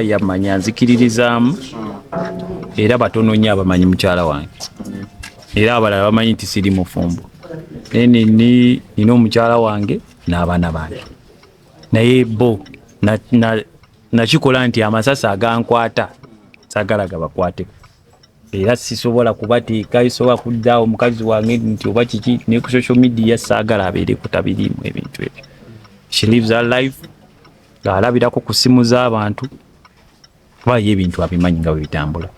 Yamanya nzikiririzaamu era batono nnyo abamanyi mukyala wange era abalala bamanyi nti siri mufumbo nina omukyala wange n'abaana bange naye bo nakikola nti amasasi agankwata sagala gabakwate era sisobola kubateeka isobola kuddaawo omukazi wange nti oba kiki ne ku social media saagala abeere kutabirimu ebintu ebyo. She lives her life ng'alabirako ku simu z'abantu kubayo ebintu abimanyi nga bwe bitambula.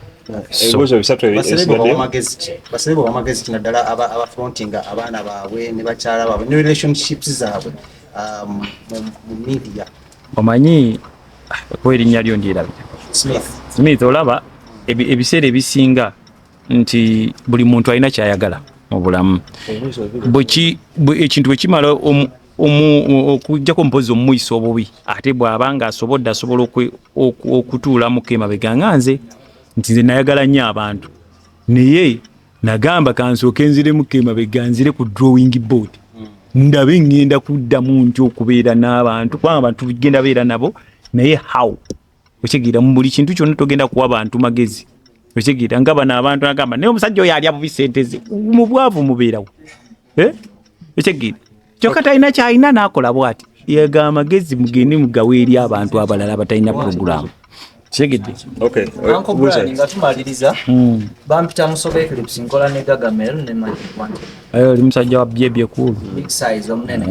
Baserebo bamagezi kina ddala abafrontinga abaana baabwe ne bakyala baabwe ne relationships zaabwe mu media. Omanyi ko erinnya lyo ndyerabye Smith olaba ebiseera ebisinga nti buli muntu alina kyayagala mu bulamu. Ekintu bwe kimala okujjako mpozi omumuyisa obubi ate bw'abanga asobola okutuulamuko emabega nga nze nti nze nayagala nnyo abantu naye nagamba kansooke nziremuko emabega nzire ku drawing board ndabe ngenda kuddamu nti okubeera n'abantu kubanga abantu tugenda beera nabo naye how okigira mu buli kintu kyonna togenda kuwa abantu magezi okigira nga bano abantu nagamba naye omusajja oyo alya bubi ssente ze mu bwavu mubeerawo okigira kyokka talina kyalina n'akola bw'ati yega amagezi mugende mugawe eri abantu abalala abatalina puroguramu. Okay. Uncle Brian nga tumaliriza bampita musobe clips nkola ne Gagamel ne Mike oli musajja wa byebye cool big size omnene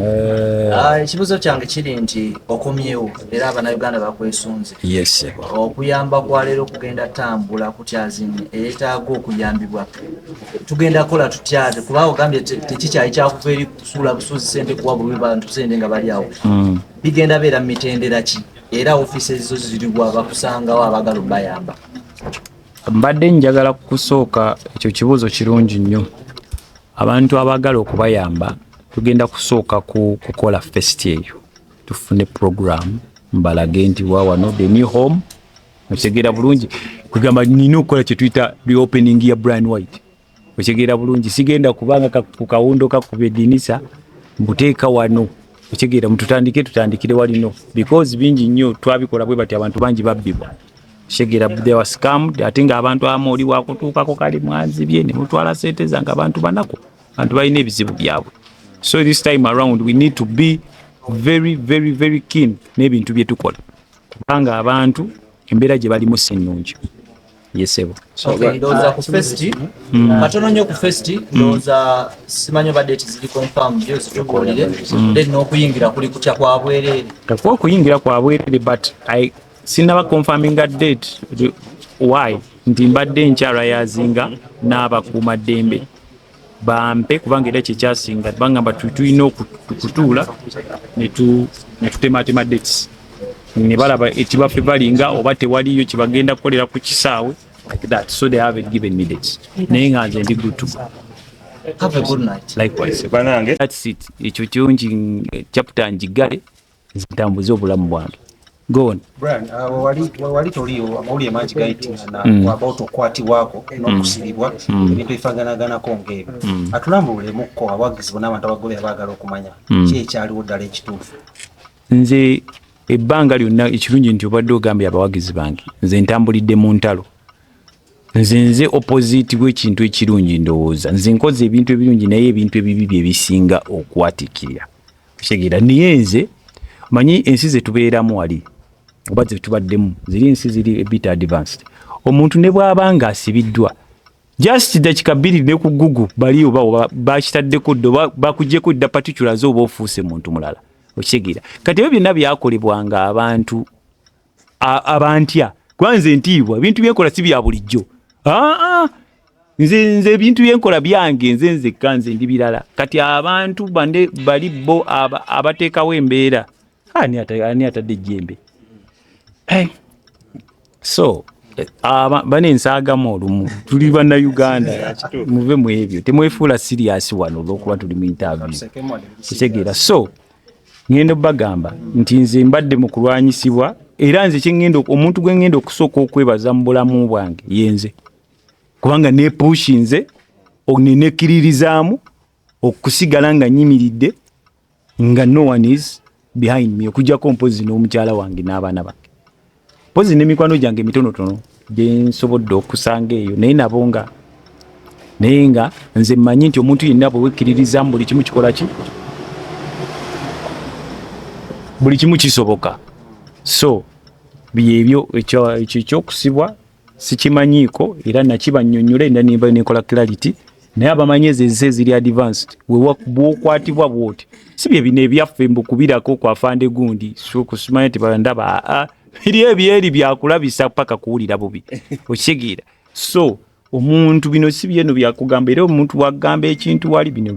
ekibuzo kyange kiri nti okomyewo era abana Uganda bakwesunze yes okuyamba kwa leero kugenda tambula kutyazimye eretaaga okuyambibwa tugenda kola tutyaze kuba ogambye tekikyayi kyakuva eri kusuula busuzi sente kuwa buli bantu sente nga bali awo bigenda beera mitendera ki era offices zo ziriwa bakusangawo abagala bayamba. Mbadde njagala kusooka ekyo kibuzo kirungi nnyo. Abantu abagala okubayamba tugenda kusooka kukola fest eyo tufune program mbalage nti wano the new home okitegeera bulungi kugamba nina okukola kye tuyita reopening ya Brian White okitegeera bulungi sigenda kubanga ku kawundo kakubye dinisa mbuteeka wano okitegeera tutandikire walino because bingi nnyo twabikola bwe bati abantu bangi babbibwa okitegeera they were scammed ate nga abantu abamu oli wakutuukako kali mwanzibye ne mutwala sente zange abantu banako abantu balina ebizibu byabwe. So this time around we need to be very very very keen n'ebintu bye tukola kubanga abantu embeera gye balimu si nnungi. Yesebo. Ndoza ku festi katono nnyo ku festi ndoza simanyo ba date zili confirm byo zitukolere then n'okuyingira kuli kutya kwa bwerere kwa kuyingira kwa bwerere but I sinaba confirming a date why ndi mbadde nkyala yazinga n'abakuuma ddembe bampe kubanga era kyekyasinga bangamba tulina okutuula ne tutematema dates ne balaba ekibaffe balinga oba tewaliyo kibagenda kukolera ku kisaawe like that, so they haven't given me dates. Naye nga nze ndi good to go. Have a good night. Likewise. That's it. Ekyo kyongi chapter njigale ntambuze obulamu bwange. Go on. Brian, wali toliyo amawulire mangi gayitinga na about okwati wako n'okusibibwa ebintu bifaganagana ng'ebyo atulambululemu abawagizi bonna abantu abagole abaagala okumanya ki ekyaliwo ddala ekituufu. Nze ebbanga lyonna ekirungi nti obadde ogambye abawagizi bange nze ntambulidde mu ntalo nze opposite w'ekintu ekirungi ndowooza nze nkoze ebintu ebirungi naye ebintu ebibi bye bisinga okwatikirira kitegeera naye nze manyi ensi ze tubeeramu wali oba ze tubaddemu ziri ensi ziri a bit advanced omuntu ne bw'aba nga asibiddwa just dakika bbiri ne ku Google bali oba bakitaddeko ddo bakuggyeko dda particulars oba ofuuse muntu mulala okitegeera kati ebyo byonna byakolebwanga abantu abantya kwanze ntiibwa ebintu byenkola si bya bulijjo nze ebintu byenkola byange nze kanze ndi birala kati abantu bali bo abateekawo embeera ani atadde ejjembe so banensaagamu olumu tuli bannayuganda muve mu ebyo temwefuula serious wano olw'okuba tuli mu interview kitegeera so ngendo bagamba nti nze mbadde mu kulwanyisibwa era nze kyengendo omuntu gwe ngendo okusooka okwebaza mu bulamu bwange yenze kubanga ne pushinze onenekiririzaamu okusigala nga nyimiridde nga no one is behind me okujjako mpozi n'omukyala wange n'abaana bange mpozi n'emikwano gyange mitonotono gye nsobodde okusanga eyo naye nga nze mmanyi nti omuntu yenna bwe wekkiririzaamu buli kimu kikola ki buli kimu kisoboka so byebyo ekyo ekyokusibwa sikimanyiiko era nakibannyonnyola era nimba nekola clarity naye abamanyi ezo ziri advanced bwokwatibwa bwoti si bye bino ebyaffe mbukubirako kwa fande gundi sokusimanya nti bandaba biri ebyeri byakulabisa paka kuwulira bubi okitegeera so omuntu bino si byeno byakugamba era omuntu wagamba ekintu wali bino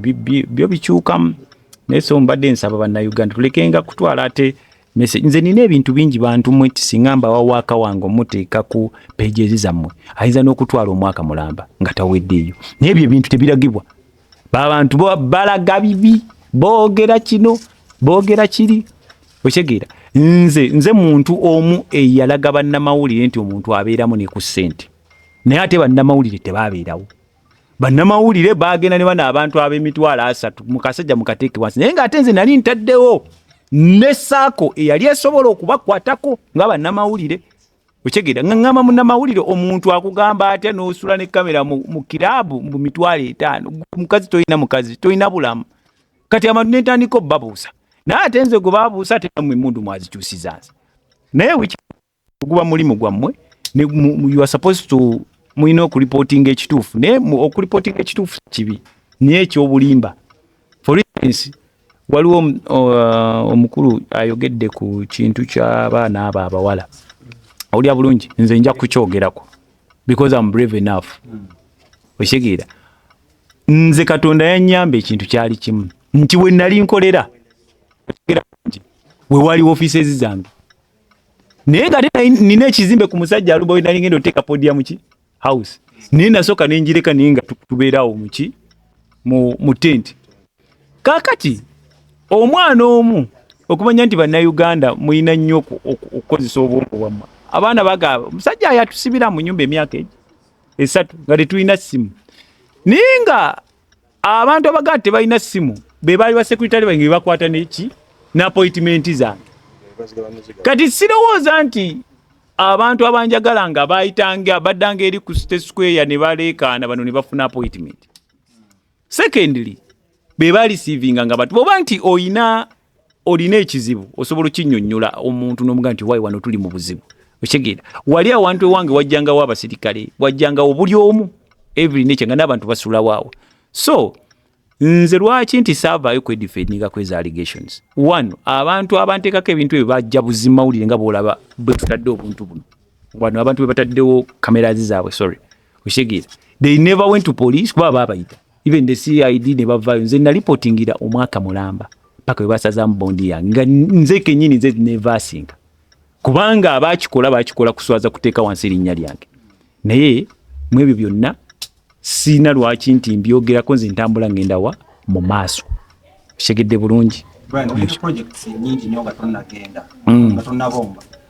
byo bikyukamu naye so mbadde nsaba bannayuganda tulekenga kutwala ate message nze nina ebintu bingi bantu mwe tisingamba wawaaka wange omuteeka ku pages zammwe ayinza n'okutwala omwaka mulamba nga taweddeeyo naye ebyo ebintu tebiragibwa babantu balaga bibi boogera kino boogera kiri okitegeera nze muntu omu eyalaga bannamawulire nti omuntu abeeramu ne ku ssente naye ate bannamawulire tebaabeerawo bannamawulire baagenda ne bana abantu ab'emitwalo 3 mukasajja mukateeke wansi naye ng'ate nze nali ntaddewo ne saako eyali esobola okubakwatako nga bannamawulire okitegeera ngamba munnamawulire omuntu akugamba atya n'osula ne kamera mu kiraabu mu mitwalo 5 mukazi toyina bulamu kati abantu netandika obbabuusa naye ate nze gwe baabuusa ate mmwe emmundu mwazikyusizanze naye guba mulimu gwammwe you are supposed to mulina okureportinga ekituufu naye okureportinga ekituufu kibi naye ekyobulimba for instance waliwo omukulu ayogedde ku kintu ky'abaana abo abawala awulya bulungi nze nja kukyogerako because I'm brave enough okitegeera nze Katonda yannyamba ekintu kyali kimu nti we nali nkolera we wali offices zange naye nga nina ekizimbe ku musajja aluba we nali ngenda oteeka podium ki house naye nasooka nenjireka naye nga tubeerawo muki mu tent kakati omwana omu okumanya nti bannayuganda mulina nnyo okukozesa obwongo bwammwe abaana bagamba omusajja yatusibira mu nyumba emyaka 3 nga tetulina ssimu naye nga abantu abaganda tebalina ssimu be baali basekretary bange bebakwata neki n'appointment zange kati sirowooza nti abantu abanjagala nga baayitanga baddanga eri ku State Square ne baleekaana bano ne bafuna appointment secondly be bareceiving nga batu boba nti olina ekizibu osobola okinnyonnyola omuntu n'omuga nti wayi wano tuli mu buzibu okitegeera wali awantu ewange wajjangawo abasirikale wajjangawo buli omu every nature nga n'abantu basulawo so nze lwaki nti saavaayo kwedifendinga kweza allegations one abantu abanteekako ebintu ebyo bajja buzimawulire nga bwolaba bwe tutadde obuntu buno wano abantu bwe bataddewo cameras zaabwe sorry okitegeera they never went to police kuba baabayita even the CID ne bavaayo nze nalipotingira omwaka mulamba paka we basazaamu bondi yange nga nze kennyini nze nevasinga kubanga bakikola kuswaza kuteeka wansi erinnya lyange naye mu ebyo byonna sina lwaki nti mbyogerako nze ntambula ngenda wa mu maaso kitegeedde bulungi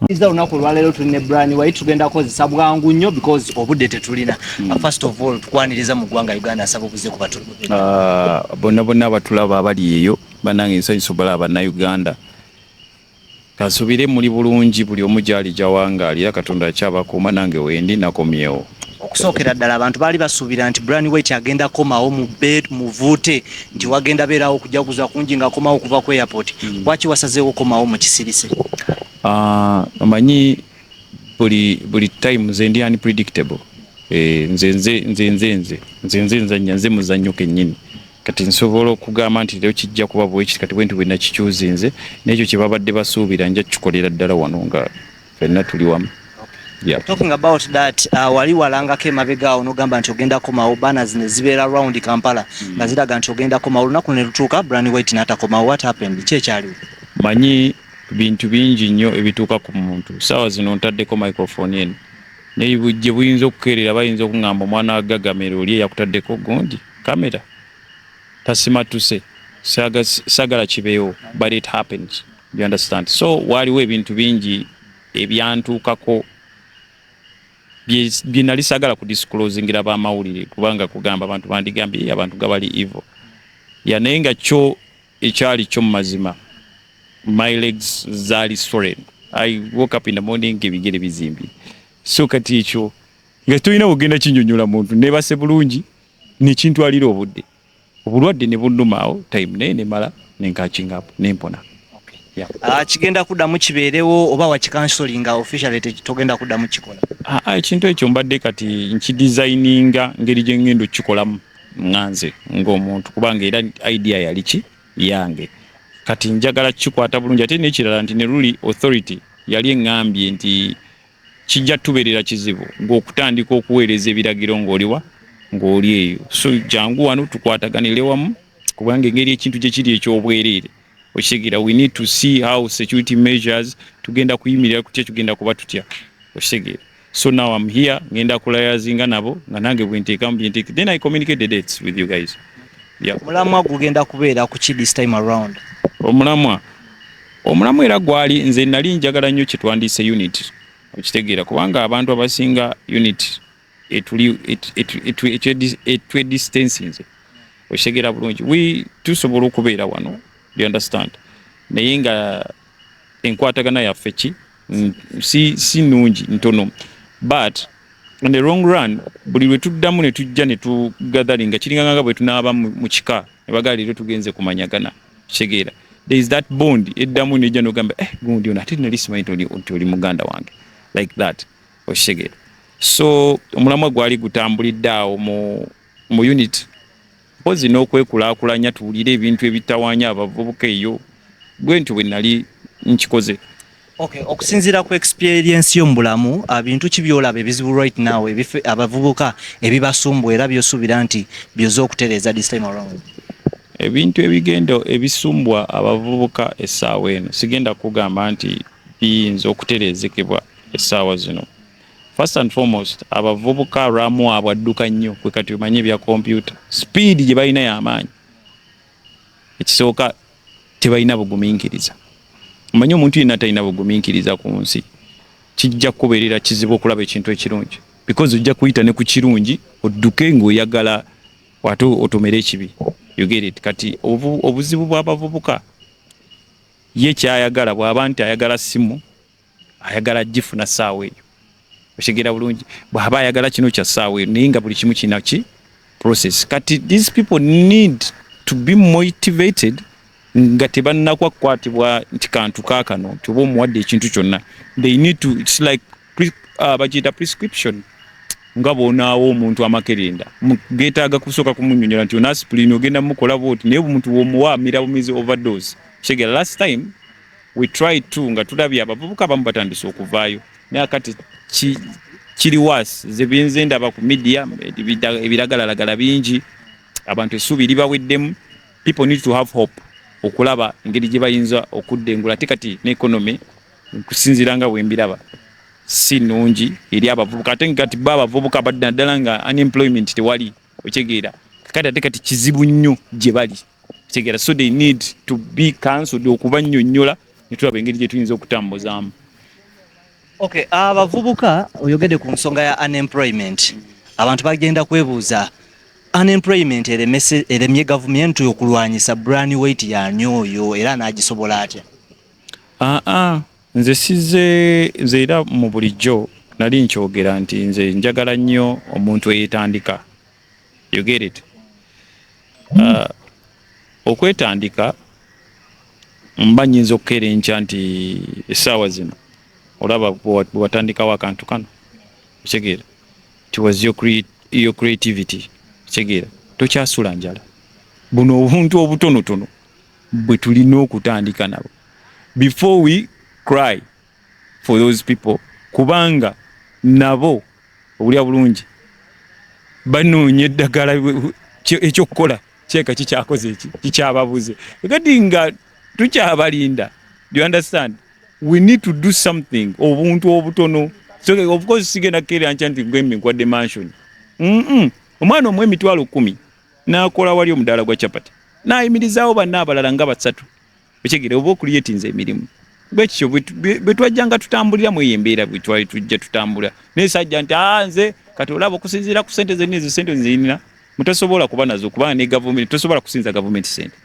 Iza lunaku olwaleero tulina Brian White tugenda kozesa bwangu nnyo because obudde tetulina. First of all tukwaniriza mu ggwanga Uganda asaba obuze ku batulu. Bonna abatulaba abali eyo banange nsanyusa balaba na Uganda. Kasubire muli bulungi buli omu gyali gyawangaalira Katonda akyabakuuma nange wendi nakomyewo. Okusookera ddala abantu baali basuubira nti Brian White agenda komawo mu vuute nti wagenda beerawo okujaguza kungi nga komawo kuva ku airport. Lwaki wasazeewo komawo mu kisirise? Amanyi buli time nze ndi unpredictable. Nze nze muzannyo kennyini. Kati nsobola okugamba nti leo kijja kuba bweki kati bwentu bwena kikyuzi nze n'ekyo kye babadde basuubira nja kikolera ddala wano nga ffenna tuli wamu. Yeah. Talking about that, wali walangako emabega awo n'ogamba nti ogenda komawo banners ne zibeera round Kampala nga ziraga nti ogenda komawo olunaku ne lutuuka Brian White n'atakomawo. What happened? Ki ekyaliwo? Manyi bintu bingi nnyo ebituuka ku muntu. Saawa zino ntaddeko microphone eno naye bujje buyinza okukeerera bayinza okungamba omwana agagamera oli eyakutaddeko gundi kamera tasimatuse sagala kibeewo, but it happens. You understand? So waliwo ebintu bingi ebyantuukako bye nali sagala kudisclosingira bamawulire kubanga kugamba abantu bandigambye abantu gabali evil. Naye nga kyo ekyali kyo mu mazima, my legs zaali swollen. I woke up in the morning ebigere bizimbye. So kati ekyo nga tulina kugenda kinyonyola muntu nebase bulungi nekintwalira obulwadde ne bunnumaawo time nene mala nenkaching up nempona. Kigenda kuddamu kibeerewo oba wakikansolinga officially togenda kuddamu kikola? Ekintu ekyo mbadde kati nkidesigninga ngeri gye ngendo kikolamu nganze ng'omuntu kubanga era idea yali yange. Kati njagala kikwata bulungi ate n'ekirala nti ne Ruli Authority yali eŋŋambye nti kijja tubeerera kizibu ng'okutandika okuweereza ebiragiro ng'oli eyo. So jangu wano tukwataganire wamu kubanga engeri ekintu gye kiri eky'obwereere oshigira, we need to see how security measures tugenda kuyimirira kutya tugenda kuba tutya oshigira. So now I'm here ngenda kulayazinga nabo nga nange bwenteekamu byenteeka, then I communicate the dates with you guys. Mulamwa gugenda kubeera ku ki this time around? Omulamwa era gwali nze nali njagala nnyo kyetwandiise unit okitegeera kubanga abantu abasinga unit etwedistancing oshigira bulungi tusobola okubeera wano. You understand? Naye nga enkwatagana yaffe si nungi ntono, but in the long run buli lwe tuddamu ne tujja ne tugatharinga kiringanga bwe tunaaba mu kika ne bagala leero tugenze kumanyagana kitegeera. There is that bond eddamu nejja n'ogamba gundi ono ate nali simanyi nti oli muganda wange like that okitegeera. So omulamwa gwali gutambulidde awo mu unit mpozi n'okwekulaakulanya tuwulire ebintu ebitawaanya abavubuka eyo bwentyo bwe nali nkikoze. Okay, okusinziira ku experience y'omubulamu bintu ki byolaba ebizibu right now abavubuka ebibasumbu era byosuubira nti byoza okutereeza this time around? Ebintu ebigendo ebisumbwa abavubuka essaawa eno sigenda kugamba nti biyinza okutereezekebwa essaawa zino. First and foremost, abavubuka ramu abadduka nnyo kwe kati omanye bya computer. Speed gye balina y'amaanyi. Ekisooka tebalina bugumiikiriza. Omanye omuntu yenna talina bugumiikiriza ku nsi kijja kubeerera kizibu okulaba ekintu ekirungi because ojja kuyita ne ku kirungi odduke ng'oyagala wate otomere ekibi. You get it? Kati obuzibu bw'abavubuka ye kyayagala bw'aba nti ayagala simu ayagala gifuna ssaawa eyo oshegera bulungi bw'aba ayagala kino kya ssaawa eyo naye nga buli kimu kina process. Kati these people need to be motivated nga tebannakwatibwa nti kantu kaakano nti oba omuwadde ekintu kyonna. They need to, it's like bagiyita prescription nga boonaawo omuntu amakerenda geetaaga kusooka kumunnyonnyola nti ona aspirin ogenda mukola bwoti naye omuntu w'omuwaamira bumize overdose. Shegera last time we tried to nga tulabye abavubuka abamu batandise okuvaayo naye kati kiri worse. Ze binze ndaba ku media ebiragalalagala bingi abantu essuubi libaweddemu. People need to have hope okulaba engeri gye bayinza okuddengula ate kati n'economy kusinziira nga bwembiraba si nungi eri abavubuka ate kati abavubuka badde naddala nga unemployment tewali okitegeera kati ate kati kizibu nnyo gye bali okitegeera. So they need to be cancelled okubannyonnyola ne tulaba engeri gye tuyinza okutambuzaamu. Okay, abavubuka oyogedde ku nsonga ya unemployment. Abantu bagenda kwebuuza unemployment eremye gavumenti okulwanyisa Brian Waite yani oyo era n'agisobola atya? Nze era mu bulijjo nali nkyogera nti nze njagala nnyo omuntu eyeetandika. You get it? Okwetandika mba nnyinza okukeerenca nti essaawa zino olaba bw'watandikawo akantu kano kitegeera it was your creativity kitegeera tokyasula njala. Buno obuntu obutonotono bwe tulina okutandika nabo before we cry for those people kubanga nabo obulya bulungi banoonya eddagala ekyokukola kyeka kikyakoze kikyababuze kati nga tukyabalinda. Do you understand? We need to do something. Obuntu obutono. So of course sigenda kera nti gwemmi nkwadde mansion. Omwana omwe emitwalo 10 n'akola wali omudala gwa chapati n'ayimirizaawo banna abalala nga basatu okitegeera oba okuliyetinza emirimu bwekityo bwe twajjanga tutambulira mu eyo embeera bwe twali tujja tutambula naye sajja nti nze kati olaba okusinziira ku sente zenina ezo sente nzirina mutasobola kuba nazo kubanga ne gavumenti tosobola kusinza gavumenti sente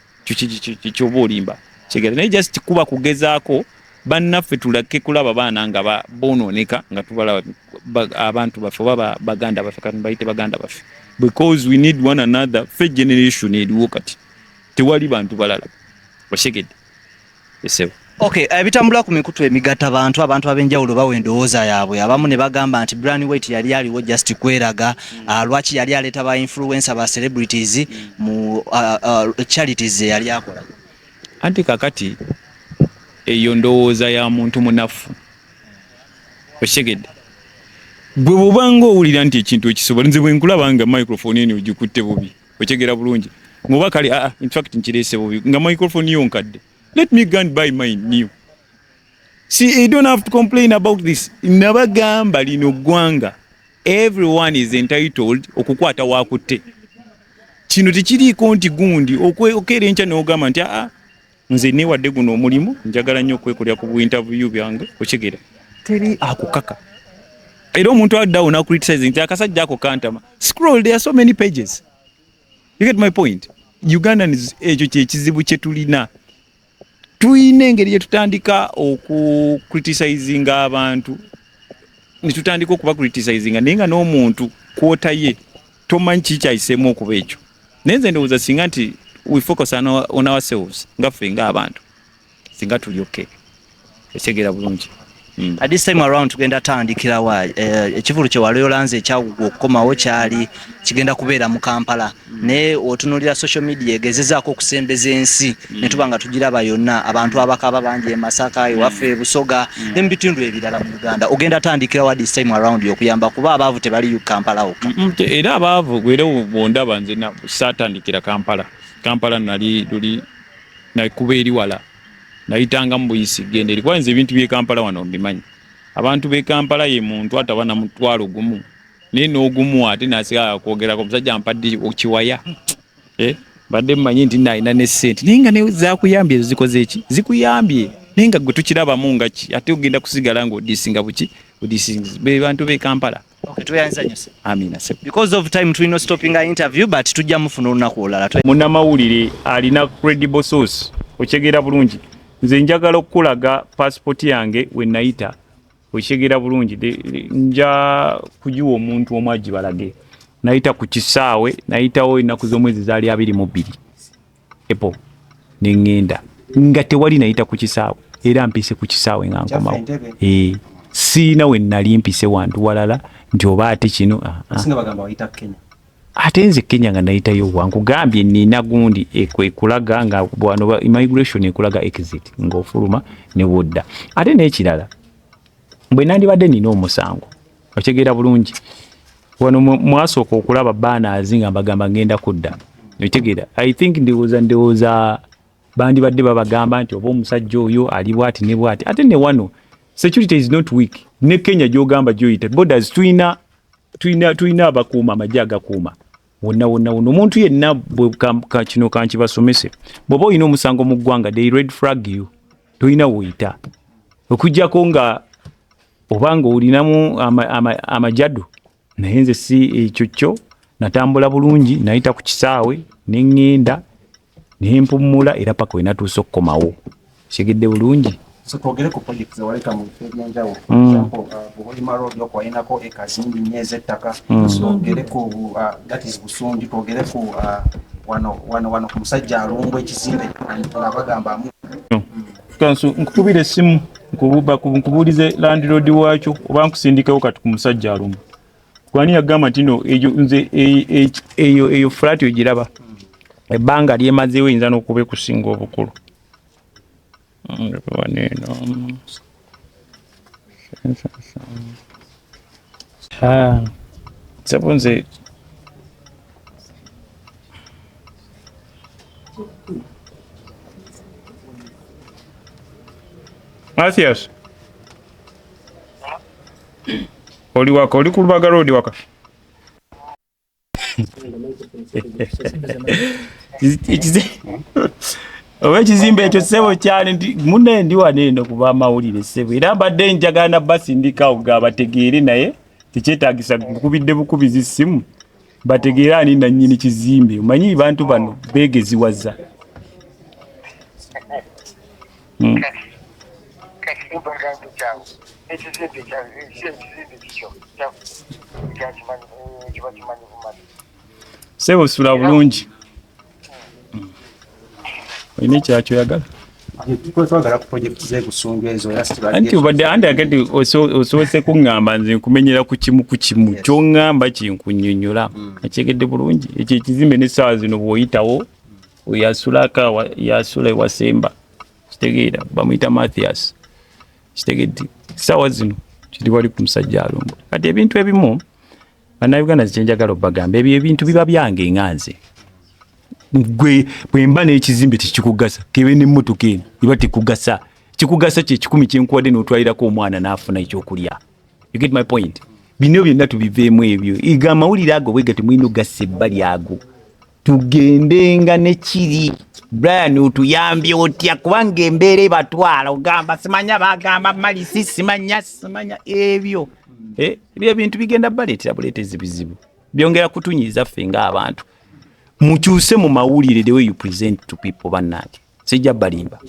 kyoba olimba kitegeera naye just kuba kugezaako bannaffe tulake kulaba baana nga bonooneka nga tubalaba abantu baffe oba baganda baffe kati bayite baganda baffe because we need one another fe generation eriwo kati tewali bantu balala oshegedde esewo. Okay, ebitambula ku mikutu emigatta abantu ab'enjawulo bawa endowooza yaabwe abamu ne bagamba nti Brian White yali aliwo just kweraga lwaki yali aleeta ba influencer ba celebrities mu charities yali akola anti kakati eyo ndowooza ya muntu munafu oshegedde bwe bubanga owulira nti ekintu ekisobola nze bwe nkulaba nga microphone eno ogikutte bubi okyegera bulungi ngoba kale in fact nkireese bubi nga microphone yo nkadde let me go and buy mine new. See, you don't have to complain about this. Nabagamba lino gwanga everyone is entitled okukwata wakutte kino tekiriiko nti gundi okera enkya n'ogamba nti nze newadde guno omulimu njagala nnyo okwekolera ku interview byange okigera teri akukaka era omuntu addawo n'akucriticize nti akasajja ako kantama scroll there are so many pages. You get my point? Ugandans ekyo kyekizibu kye tulina engeri gye tutandika okucriticizinga abantu ne tutandika okuba criticizinga naye nga n'omuntu kwota ye tomanyi kikyayiseemu okuba ekyo naye nze ndowooza singa nti we focus on ourselves nga ffe nga abantu singa tuli okay ekitegeera bulungi. At this time around tugenda tandikirawa ekivulu kye wali olanze ekyawugwa okukomawo kyali kigenda kubeera mu Kampala ne otunulira social media egezezaako okusembeza ensi ne tuba nga tugiraba yonna abantu abakaba bangi e Masaka ewaffe Busoga ne mu bitundu ebirala mu Uganda ogenda tandikirawa at this time around okuyamba kuba abaavu tebali Kampala okka era abaavu gwera bondaba nze saatandikira Kampala nali luli nakuba eri wala nayitanga mu Buyisi gende likuwa nze ebintu bye Kampala wano mbimanyi abantu be Kampala ye muntu ataba na mutwalo gumu naye n'ogumu ate nasiga kwogera ku musajja ampadde okiwaya badde mmanyi nti nalina ne ssente naye nga ne zakuyambye ezo zikoze eki zikuyambye naye nga gwe tukirabamu nga ki ate ogenda kusigala nga odisinga buki odisinga be bantu be Kampala. Okay, tuyanza nyo se. Amina se. Because of time tulino stopping our interview but tujja mufuna olunaku olulala. Munnamawulire alina credible source okyegera bulungi nze njagala okulaga passport yange we nayita okyegera bulungi nja kujiwa omuntu omu agibalage nayita ku kisaawe nayitawo ennaku z'omwezi zaali 22 epo nengenda nga tewali nayita ku kisaawe era mpise ku kisaawe nga nkomawo siina we nali mpise wantu walala nti oba ate kino singa bagamba wayita Kenya ate nze Kenya nga nayitayo wankugambye nina gundi ekulaga nga bwano immigration ekulaga exit ng'ofuluma ne wodda ate n'ekirala bwe nandibadde nina omusango okyegera bulungi wano mwasooka okulaba banners nga mbagamba ngenda kudda okyegera I think ndowooza bandibadde babagamba nti oba omusajja oyo ali bwati ne bwati ate ne wano security is not weak ne Kenya gyogamba gyoyita borders tuina abakuuma amajje agakuuma wonna omuntu yenna kino kankibasomese bw'oba olina omusango mu ggwanga they red flag you tolina woyita okujjako nga obanga olinamu amajadu naye nze si ekyo kyo natambula bulungi nayita ku kisaawe neŋŋenda nempumula era paka we natuusa okukomawo segedde bulungi. So twogere ku project zawaleka mu byenjawulo for example Buholima Road yokwayinako ekazi nnyingi ez'ettaka twogere ku that is Busungi twogere ku wano ku musajja alumba ekizimbe abagamba kanso nkubira essimu nkubuulize landlord wakyo oba nkusindikewo kati ku musajja alumba kwani yagamba nti no nze eyo flat ogiraba ebbanga lyemazeewo eyinza n'okuba ekusinga obukulu. Sabonze Mathias oli waka oli ku Lubaga Road waka oba ekizimbe ekyo ssebo kyali munne ndi waneeno kuba amawulire ssebo era mbadde njagala basindikawo ga bategeere naye tekyetaagisa nkubidde bukubizi ssimu bategeere ani nannyini kizimbe omanyi bantu bano beegeziwaza ssebo sula bulungi olina ekyakyoyagala twagala ku project z'ebusungu ezo anti obadde andagati osoose kuŋŋamba nze nkumenyera ku kimu kyoŋŋamba kinkunnyonnyola akyegedde bulungi ekyo ekizimbe n'essaawa zino bw'oyitawo yasulaka yasula ewasemba kitegeera bamuyita Mathias kitegedde essaawa zino kiri wali ku musajja alongo kati ebintu ebimu bannayuganda zikyenjagala obbagamba ebyo ebintu biba byange nganze gwe bwemba n'ekizimbe tekikugasa kebe n'emmotoka eno iba tekugasa kikugasa kye 10 kyenkuwadde n'otwalirako omwana n'afuna ekyokulya you get my point bino byonna tubiveemu ebyo iga amawulire ago bwega temulina ogassa ebbali ago tugendenga nekiri Brian otuyambye otya kubanga embeera ebatwala ogamba simanya bagamba malisi simanya ebyo ebyo ebintu bigenda baleetera buleetezi bizibu byongera kutunyiza ffe ng'abantu mukyuse mu mawulire the way you present to people bannange sijja balimba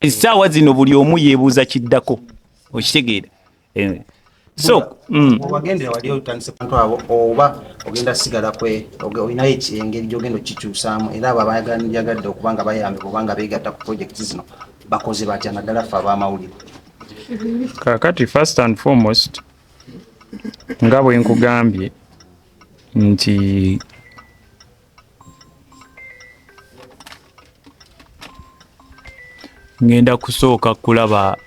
essaawa zino buli omu yeebuuza kiddako okitegeera so wagendera wali otandise bantu abo oba ogenda sigala kwe olinayo engeri gyogenda okikyusaamu era abo abayagadde okubanga bayambe kubanga beegatta ku project zino bakoze batya naddala ffe ab'amawulire kakati first and foremost nga bwe nkugambye nti ngenda kusooka kulaba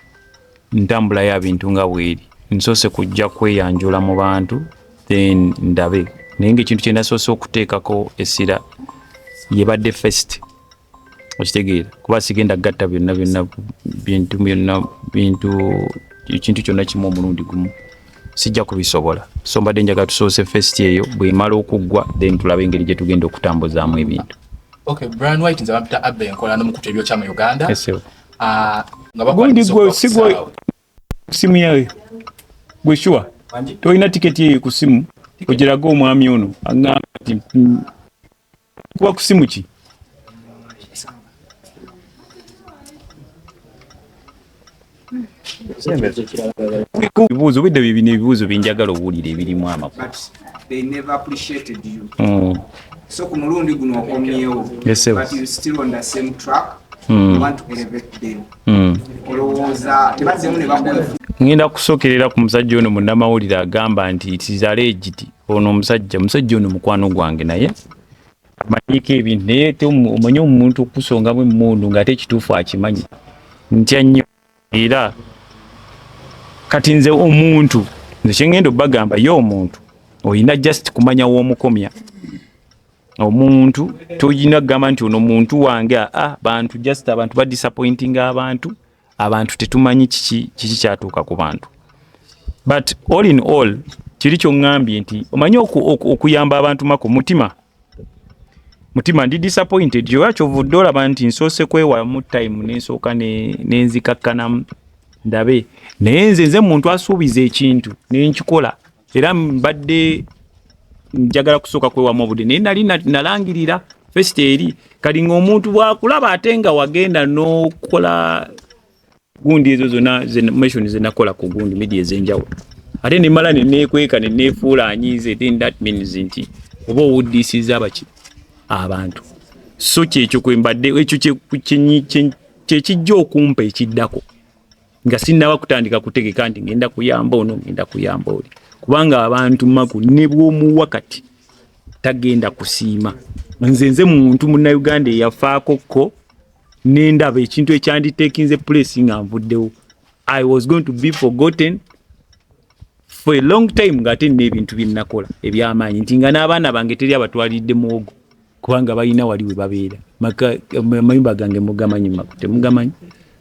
ntambula ya bintu nga bweri nsoose kujja kweyanjula mu bantu then ndabe naye ng'ekintu kye nasoose okuteekako essira yebadde first okitegeera kuba sigenda gatta byonna bintu ekintu kyonna kimu omulundi gumu sijja kubisobola so mbadde njagala tusoose first eyo bwemala okuggwa then tulabe engeri gye tugenda okutambuzaamu ebintu. Okay, Brian White nze bampita Abbe enkola n'omukutu ebyokyama Uganda. Yes, nga bakwaniza sigwe simu yawe gwe sure toyina tiketi eyo ku simu ogiraga omwami ono agamba nti kuba ku simu ki ebibuuzo bidde bye bino ebibuuzo byenjagala owulira ebirimu amakulu. They never appreciated you. So ku mulundi guno okomyewo, but you still on the same track. You want to elevate them. Olowooza tebazzemu ne bakola. Ngenda kusookerera ku musajja ono munnamawulire agamba nti it is alleged ono omusajja ono mukwano gwange naye amanyiko ebintu naye omanyi omuntu okusongamu emmundu ng'ate ekituufu akimanyi ntya nnyo era kati nze omuntu nze kyengenda obbagamba ye omuntu olina just kumanya w'omukomya omuntu toyina kugamba nti ono muntu wange bantu just abantu ba disappointing abantu tetumanyi kiki kyatuuka ku bantu but all in all kiri kyongambye nti omanyi okuyamba abantu mako mutima ndi disappointed lwaki ovudde olaba nti nsoose kwewamu time nensooka nenzikakkanamu ndabe naye nze muntu asuubiza ekintu nenkikola era mbadde njagala kusooka kwewamu obudde naye nali nalangirira first eri kali ng'omuntu bwakulaba ate nga wagenda n'okukola gundi ezo zonna mission zenakola ku gundi media ez'enjawulo ate nemala neneekweka neneefuula anyiize then that means nti oba owuddisiza abaki abantu so kyekyo kwembadde ekyo kyekijja okumpa ekiddako nga sinnaba kutandika kutegeka nti ngenda kuyamba ono ngenda kuyamba oli kubanga abantu maku ne bw'omuwa kati tagenda kusiima nze muntu munnayuganda eyafaakokko nendaba ekintu ekyanditekinze place nga nvuddewo I was going to be forgotten for a long time ng'ate n'ebintu byennakola ebyamaanyi nti nga n'abaana bange teri abatwalidde muwogo kubanga balina wali we babeera amayumba gange mugamanyi temugamanyi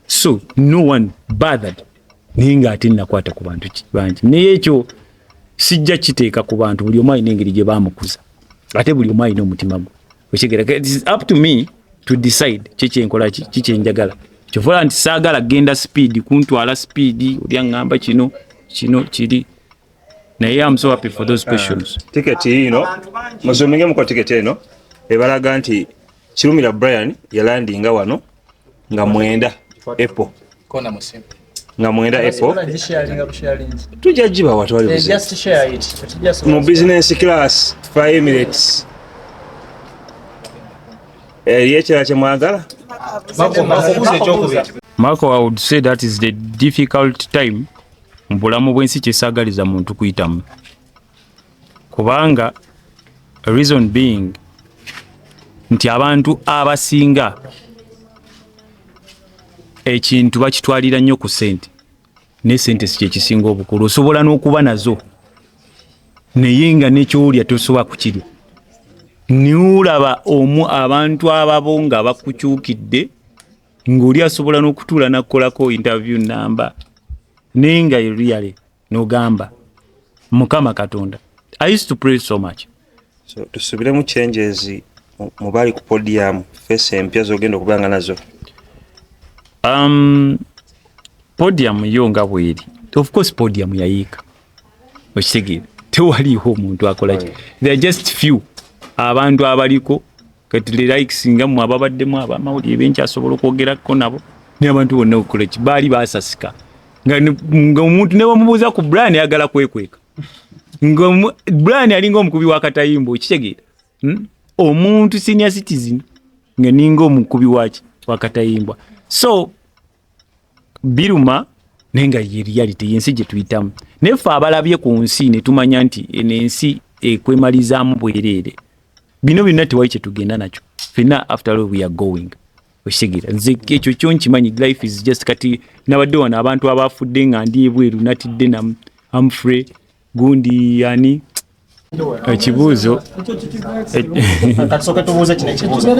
so no one bothered naye ng'ate nakwata ku bantu bangi naye ekyo sijja kiteeka ku bantu buli omu alina engeri gye baamukuza ate buli omu alina omutima gwe okitegeera. It is up to me to decide kikyenkola kikyenjagala. Kyovola nti saagala genda speed kuntwala speed olya ngamba kino kiri. Naye I'm so happy for those questions. Ticket ino musomenge muko ticket eno ebalaga nti Kirumira Brian yalandinga wano nga mwenda Apple kona musimu nga mwenda Apple sharing tujajiba watu wali just share it just mu business class for Emirates yechera chemwagala Marco, I would say that is the difficult time mbulamu bwensi kyesagaliza muntu kuyitamu kubanga reason being nti abantu abasinga ekintu bakitwalira nnyo ku sente ne sente si kyekisinga obukulu osobola n'okuba nazo naye nga nekyolya tosobola kukirya niulaba abantu ababo nga bakukyukidde ng'oli asobola n'okutuula nakukolako interview namba naye nga really n'ogamba Mukama Katonda. I used to pray so much. So tusubiremu changes mubali ku podium face empya zogenda okubanga nazo. Podium yo nga bweri. Of course podium yayiika. Okitegeera. Tewaliho omuntu akola ki. There are just few abantu abaliko kati like singa mu ababaddemu abamawulire benki asobola okwogerako nabo ne abantu bonna okukola ki baali basasika. Nga omuntu ne bamubuuza ku Brian yagala kwekweka. Nga Brian alinga omukubi wa katayimbo okitegeera. Omuntu senior citizen nga ninga omukubi wa katayimbo. So biruma nenga reality yensi gye tuyitamu. Nefe abalabye ku nsi ne tumanya nti ensi ekwemalizaamu bwereere. Bino byonna tewali kye tugenda nakyo. Fina after all we are going. Oshigira nze ekyo kyo nkimanyi life is just kati nabadde wana abantu abafudde nga ndi ebweru natidde na Humphrey gundi yani ekibuuzo kati soka tubuuze kino ekibuuzo